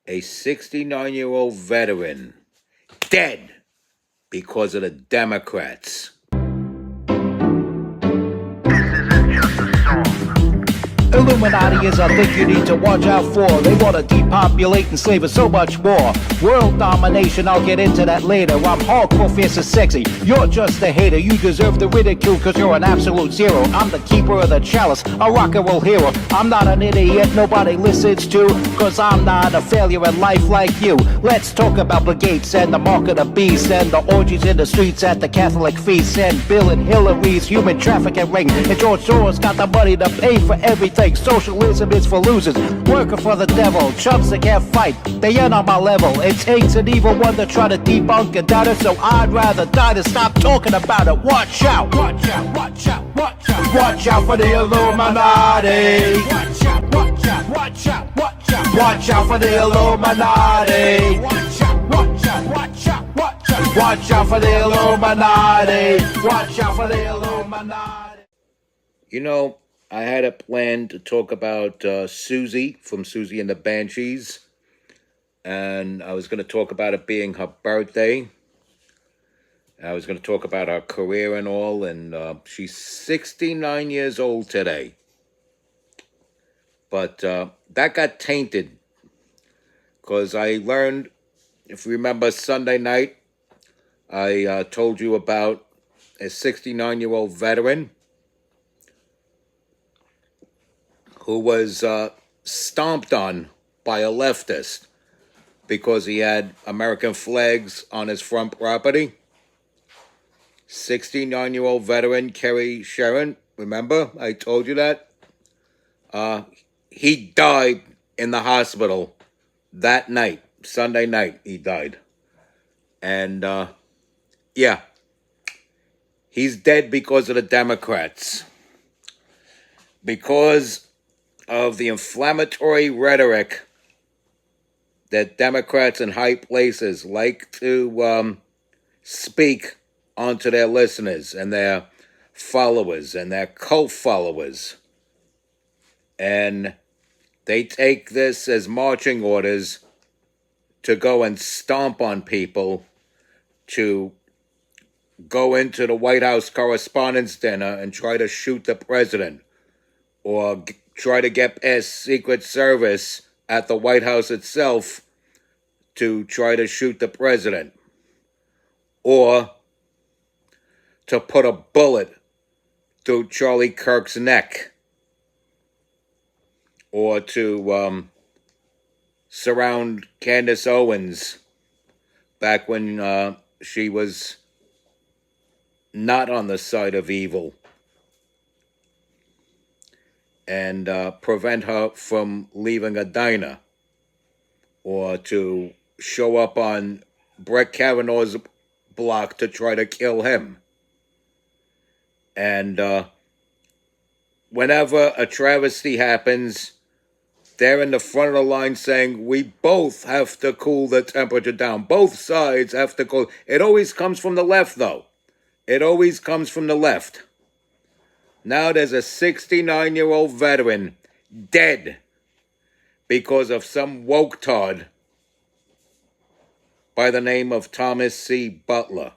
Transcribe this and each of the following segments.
A 69-year-old veteran dead because of the Democrats. Illuminati is a thing you need to watch out for. They want to depopulate and slave us so much more. World domination, I'll get into that later. I'm hardcore, fierce and sexy. You're just a hater. You deserve the ridicule because you're an absolute zero. I'm the keeper of the chalice, a rock and roll hero. I'm not an idiot nobody listens to, because I'm not a failure in life like you. Let's talk about Bill Gates and the mark of the beast, and the orgies in the streets at the Catholic feasts, and Bill and Hillary's human trafficking ring, and George Soros got the money to pay for everything. Socialism is for losers, working for the devil. Chumps that can't fight, they ain't on my level. It takes an evil one to try to debunk and doubt it, so I'd rather die than stop talking about it. Watch out, watch out, watch out, watch out. Watch out for the Illuminati. Watch out, watch out, watch out, watch out. Watch out for the Illuminati. Watch out, watch out, watch out, watch out. Watch out for the Illuminati. Watch out for the Illuminati. You know, I had a plan to talk about Susie from Susie and the Banshees, and I was going to talk about it being her birthday. I was going to talk about her career and all, and she's 69 years old today. But that got tainted, because I learned, if you remember Sunday night, I told you about a 69-year-old veteran who was stomped on by a leftist because he had American flags on his front property. 69-year-old veteran Kerry Sheron, remember? I told you that? He died in the hospital that night, Sunday night he died. And, yeah, he's dead because of the Democrats. Because of the inflammatory rhetoric that Democrats in high places like to speak onto their listeners and their followers and their cult followers. And they take this as marching orders to go and stomp on people, to go into the White House Correspondents' Dinner and try to shoot the president, or try to get past Secret Service at the White House itself to try to shoot the president, or to put a bullet through Charlie Kirk's neck, or to surround Candace Owens back when she was not on the side of evil, and prevent her from leaving a diner, or to show up on Brett Kavanaugh's block to try to kill him. And whenever a travesty happens, they're in the front of the line saying, we both have to cool the temperature down. Both sides have to cool. It always comes from the left, though. It always comes from the left. Now there's a 69-year-old veteran dead because of some woke-tard by the name of Thomas C. Butler.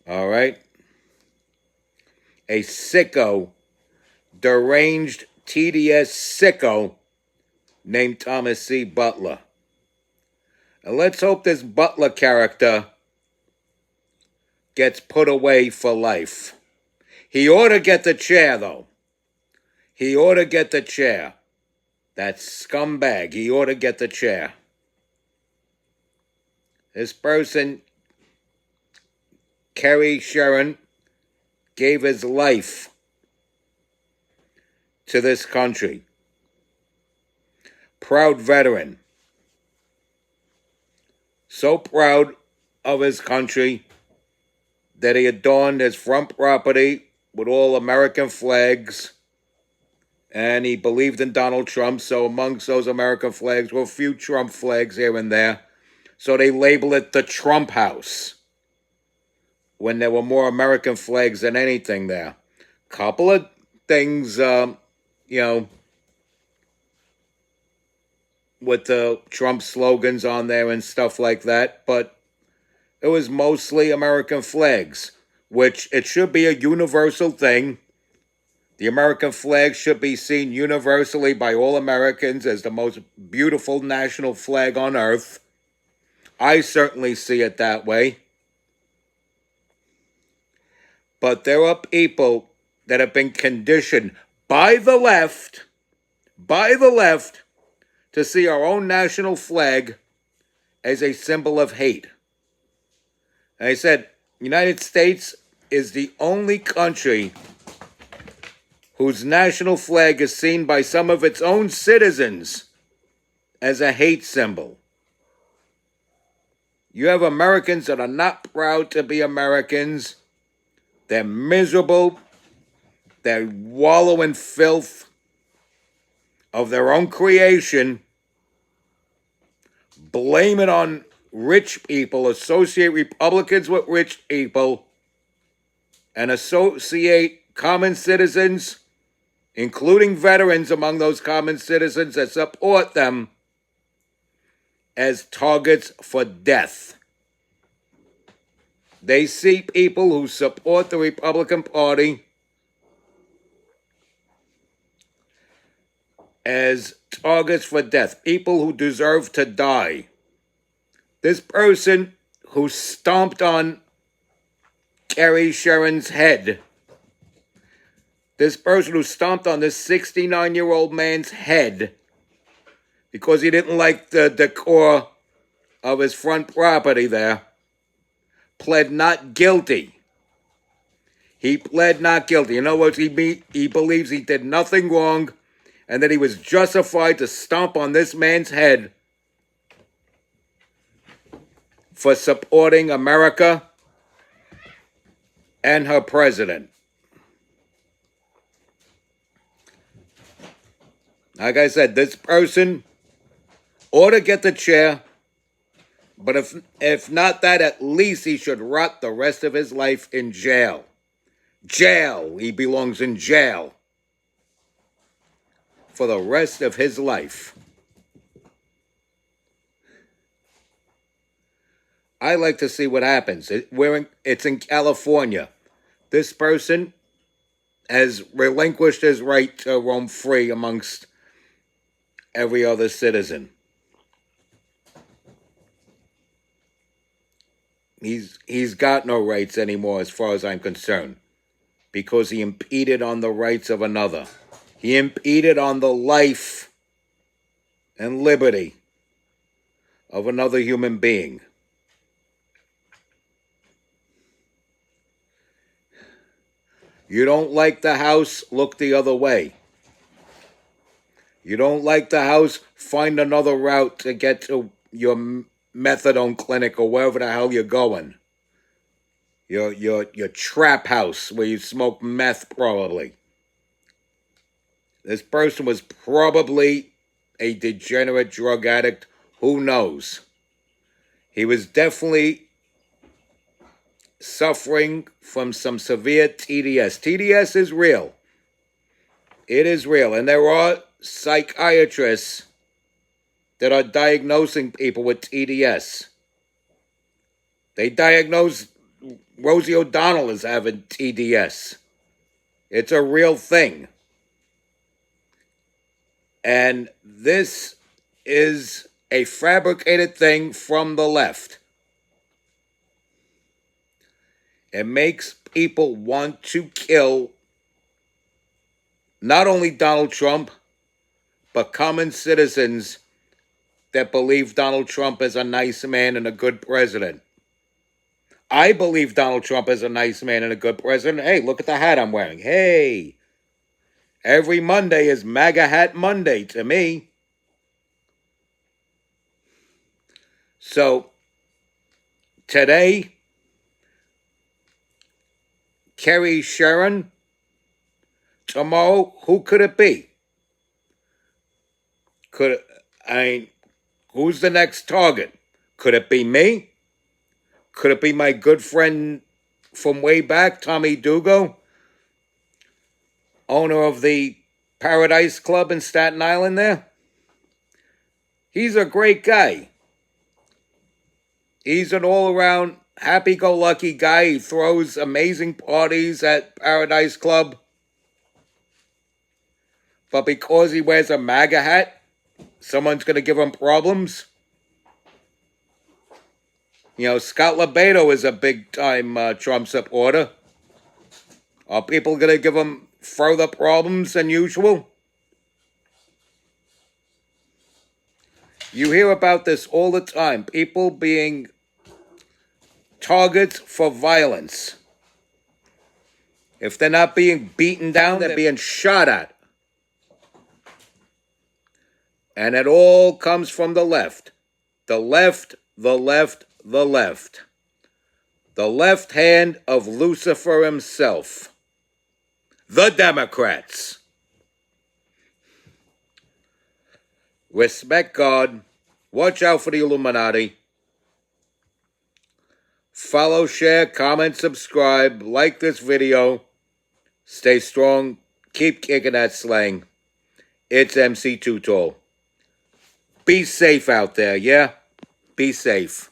All right? A sicko, deranged TDS sicko named Thomas C. Butler. And let's hope this Butler character gets put away for life. He ought to get the chair, though. He ought to get the chair. That scumbag, he ought to get the chair. This person, Kerry Sheron, gave his life to this country. Proud veteran. So proud of his country that he adorned his front property with all American flags, and he believed in Donald Trump, so amongst those American flags were a few Trump flags here and there. So they label it the Trump House, when there were more American flags than anything there. Couple of things, with the Trump slogans on there and stuff like that, but it was mostly American flags, which it should be a universal thing. The American flag should be seen universally by all Americans as the most beautiful national flag on earth. I certainly see it that way. But there are people that have been conditioned by the left, to see our own national flag as a symbol of hate. And I said, United States is the only country whose national flag is seen by some of its own citizens as a hate symbol. You have Americans that are not proud to be Americans. They're miserable. They wallow in filth of their own creation. Blame it on rich people, associate Republicans with rich people, and associate common citizens, including veterans among those common citizens that support them, as targets for death. They see people who support the Republican Party as targets for death, people who deserve to die. This person who stomped on Kerry Sheron's head, this person who stomped on this 69-year-old man's head because he didn't like the decor of his front property there, pled not guilty. He pled not guilty. In other words, he believes he did nothing wrong and that he was justified to stomp on this man's head for supporting America and her president. Like I said, this person ought to get the chair, but if not that, at least he should rot the rest of his life in jail. Jail. He belongs in jail for the rest of his life. I like to see what happens. It's in California. This person has relinquished his right to roam free amongst every other citizen. He's got no rights anymore as far as I'm concerned, because he impeded on the rights of another. He impeded on the life and liberty of another human being. You don't like the house, look the other way. You don't like the house, find another route to get to your methadone clinic or wherever the hell you're going. Your trap house where you smoke meth, probably. This person was probably a degenerate drug addict. Who knows? He was definitely suffering from some severe TDS. TDS is real. It is real. And there are psychiatrists that are diagnosing people with TDS. They diagnose Rosie O'Donnell as having TDS. It's a real thing. And this is a fabricated thing from the left. It makes people want to kill not only Donald Trump, but common citizens that believe Donald Trump is a nice man and a good president. I believe Donald Trump is a nice man and a good president. Hey, look at the hat I'm wearing. Hey, every Monday is MAGA Hat Monday to me. So, today, Kerry Sheron. Tomorrow, who could it be? Who's the next target? Could it be me? Could it be my good friend from way back, Tommy Dugo, owner of the Paradise Club in Staten Island there? He's a great guy. He's an all-around happy-go-lucky guy. He throws amazing parties at Paradise Club. But because he wears a MAGA hat, someone's going to give him problems. You know, Scott LeBedo is a big-time Trump supporter. Are people going to give him further problems than usual? You hear about this all the time. People being targets for violence. If they're not being beaten down, they're being shot at. And it all comes from the left. The left, the left, the left. The left hand of Lucifer himself. The Democrats. Respect God. Watch out for the Illuminati. Follow, share, comment, subscribe. Like this video. Stay strong. Keep kicking that slang. It's MC Too Tall. Be safe out there, yeah? Be safe.